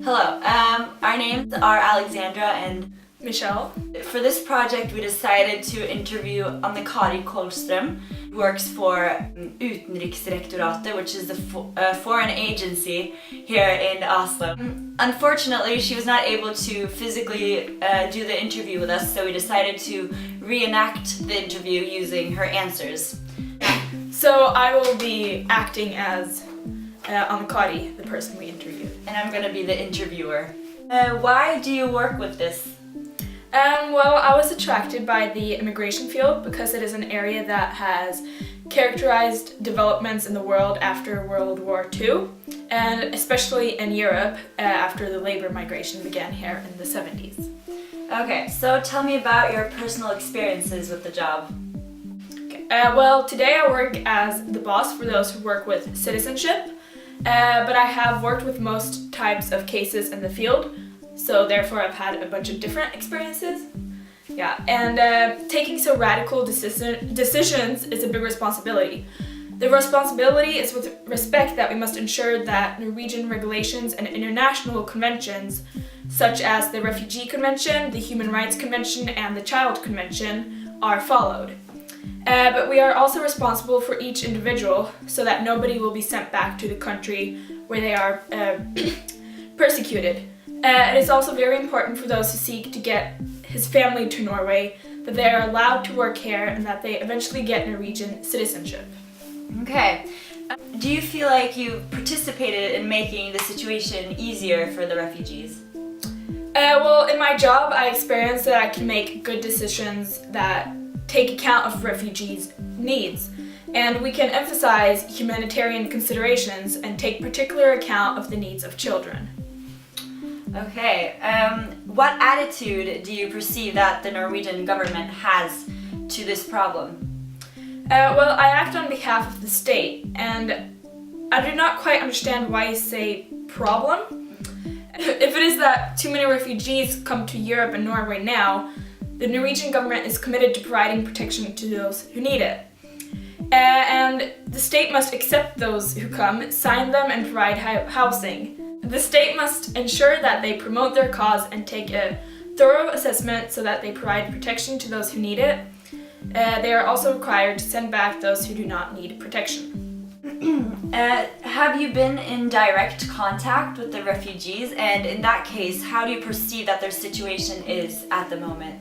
Hello, our names are Alexandra and Michelle. for this project we decided to interview Anne-Kari Kolström, who works for Utenriksdirektoratet, which is the foreign agency here in Oslo. Unfortunately, she was not able to physically do the interview with us, so we decided to reenact the interview using her answers. So I will be acting as Anne-Kari, the person we interviewed. And I'm going to be the interviewer. Why do you work with this? Well, I was attracted by the immigration field because it is an area that has characterized developments in the world after World War II, and especially in Europe after the labor migration began here in the 70s. Okay, so tell me about your personal experiences with the job. Well, today I work as the boss for those who work with citizenship, but I have worked with most types of cases in the field, so therefore I've had a bunch of different experiences. And taking so radical decisions is a big responsibility. The responsibility is with respect that we must ensure that Norwegian regulations and international conventions, such as the Refugee Convention, the Human Rights Convention, and the Child Convention, are followed. But we are also responsible for each individual so that nobody will be sent back to the country where they are persecuted. It is also very important for those who seek to get his family to Norway that they are allowed to work here and that they eventually get Norwegian citizenship. Okay. Do you feel like you participated in making the situation easier for the refugees? Well, in my job, I experienced that I can make good decisions that take account of refugees' needs, and we can emphasize humanitarian considerations and take particular account of the needs of children. Okay, what attitude do you perceive that the Norwegian government has to this problem? Well, I act on behalf of the state, and I do not quite understand why you say problem. If it is that too many refugees come to Europe and Norway now, the Norwegian government is committed to providing protection to those who need it. And the state must accept those who come, sign them, and provide housing. The state must ensure that they promote their cause and take a thorough assessment so that they provide protection to those who need it. They are also required to send back those who do not need protection. Have you been in direct contact with the refugees, and in that case, how do you perceive that their situation is at the moment?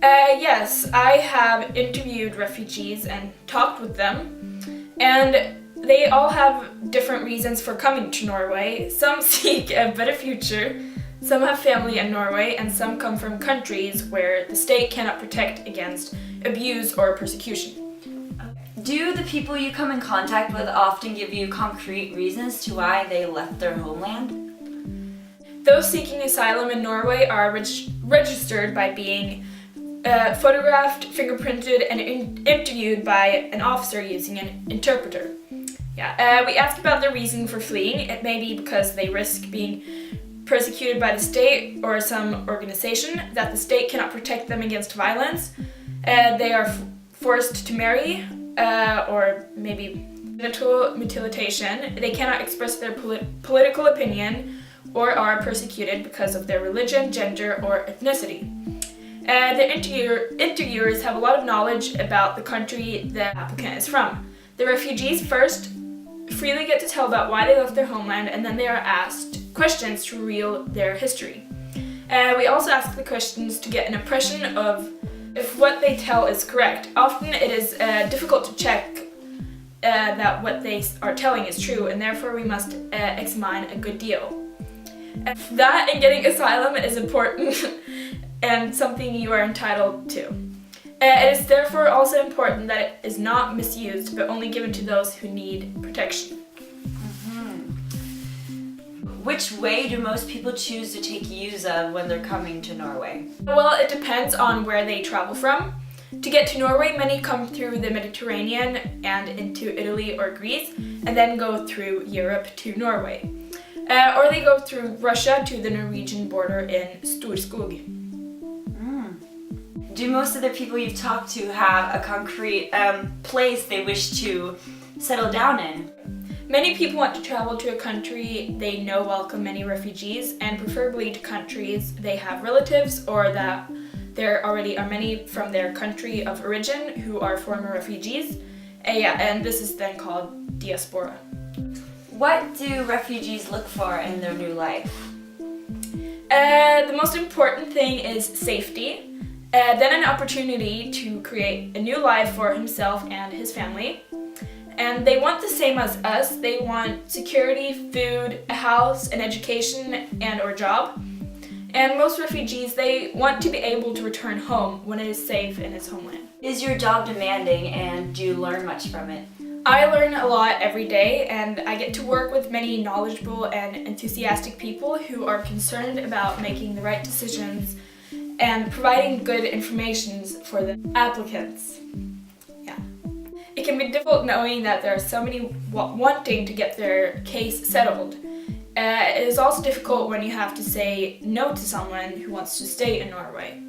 Yes, I have interviewed refugees and talked with them, and they all have different reasons for coming to Norway. Some seek a better future, some have family in Norway, and some come from countries where the state cannot protect against abuse or persecution. Do the people you come in contact with often give you concrete reasons to why they left their homeland? Those seeking asylum in Norway are registered by being photographed, fingerprinted, and interviewed by an officer using an interpreter. We ask about their reason for fleeing. It may be because they risk being persecuted by the state or some organization, that the state cannot protect them against violence, they are forced to marry, or maybe genital mutilation, they cannot express their political opinion, or are persecuted because of their religion, gender, or ethnicity. The interviewers have a lot of knowledge about the country the applicant is from. The refugees first freely get to tell about why they left their homeland, and then they are asked questions to reveal their history. We also ask the questions to get an impression of if what they tell is correct. Often it is difficult to check that what they are telling is true, and therefore we must examine a good deal. That and getting asylum is important and something you are entitled to. It is therefore also important that it is not misused, but only given to those who need protection. Which way do most people choose to take use of when they're coming to Norway? Well, it depends on where they travel from. To get to Norway, many come through the Mediterranean and into Italy or Greece, and then go through Europe to Norway. Or they go through Russia to the Norwegian border in Storskog. Do most of the people you've talked to have a concrete place they wish to settle down in? Many people want to travel to a country they know welcome many refugees, and preferably to countries they have relatives or that there already are many from their country of origin who are former refugees. And this is then called diaspora. What do refugees look for in their new life? The most important thing is safety, then an opportunity to create a new life for himself and his family. And they want the same as us. They want security, food, a house, an education, and or job. And most refugees, they want to be able to return home when it is safe in his homeland. Is your job demanding, and do you learn much from it? I learn a lot every day, and I get to work with many knowledgeable and enthusiastic people who are concerned about making the right decisions and providing good information for the applicants. It can be difficult knowing that there are so many wanting to get their case settled. It is also difficult when you have to say no to someone who wants to stay in Norway.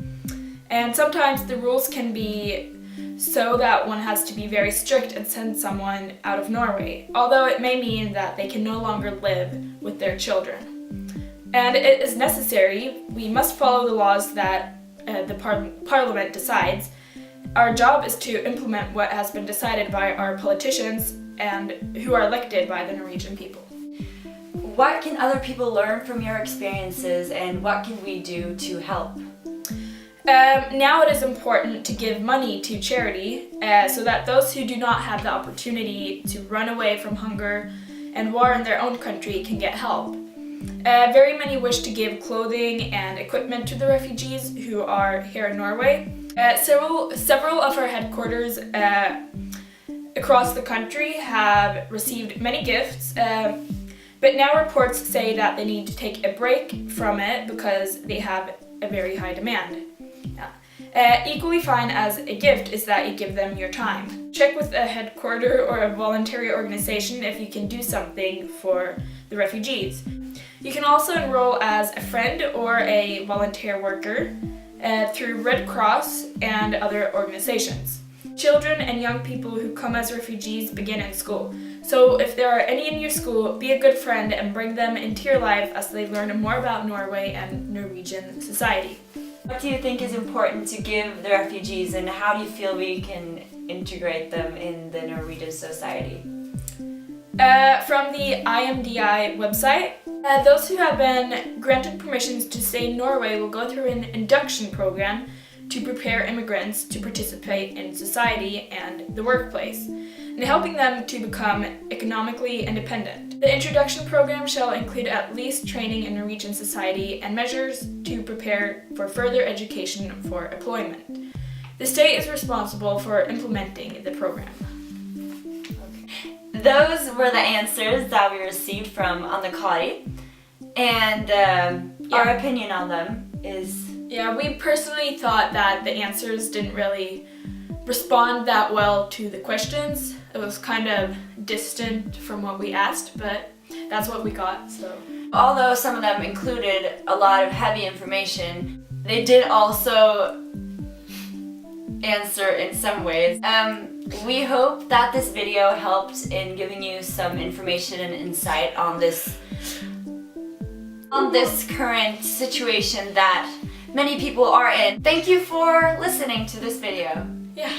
And sometimes the rules can be so that one has to be very strict and send someone out of Norway, although it may mean that they can no longer live with their children. And it is necessary. We must follow the laws that the parliament decides. Our job is to implement what has been decided by our politicians and who are elected by the Norwegian people. What can other people learn from your experiences, and what can we do to help? Now it is important to give money to charity so that those who do not have the opportunity to run away from hunger and war in their own country can get help. Very many wish to give clothing and equipment to the refugees who are here in Norway. Several of our headquarters across the country have received many gifts, but now reports say that they need to take a break from it because they have a very high demand. Equally fine as a gift is that you give them your time. Check with a headquarter or a voluntary organization if you can do something for the refugees. You can also enroll as a friend or a volunteer worker through Red Cross and other organizations. Children and young people who come as refugees begin in school. So if there are any in your school, be a good friend and bring them into your life as they learn more about Norway and Norwegian society. What do you think is important to give the refugees, and how do you feel we can integrate them in the Norwegian society? From the IMDI website, those who have been granted permissions to stay in Norway will go through an induction program to prepare immigrants to participate in society and the workplace, and helping them to become economically independent. The introduction program shall include at least training in Norwegian society and measures to prepare for further education for employment. The state is responsible for implementing the program. Those were the answers that we received from Anna-Kari, and our opinion on them is... Yeah, we personally thought that the answers didn't really respond that well to the questions. It was kind of distant from what we asked, but that's what we got, so. Although some of them included a lot of heavy information, they did also answer in some ways. We hope that this video helped in giving you some information and insight on this current situation that many people are in. Thank you for listening to this video. Yeah.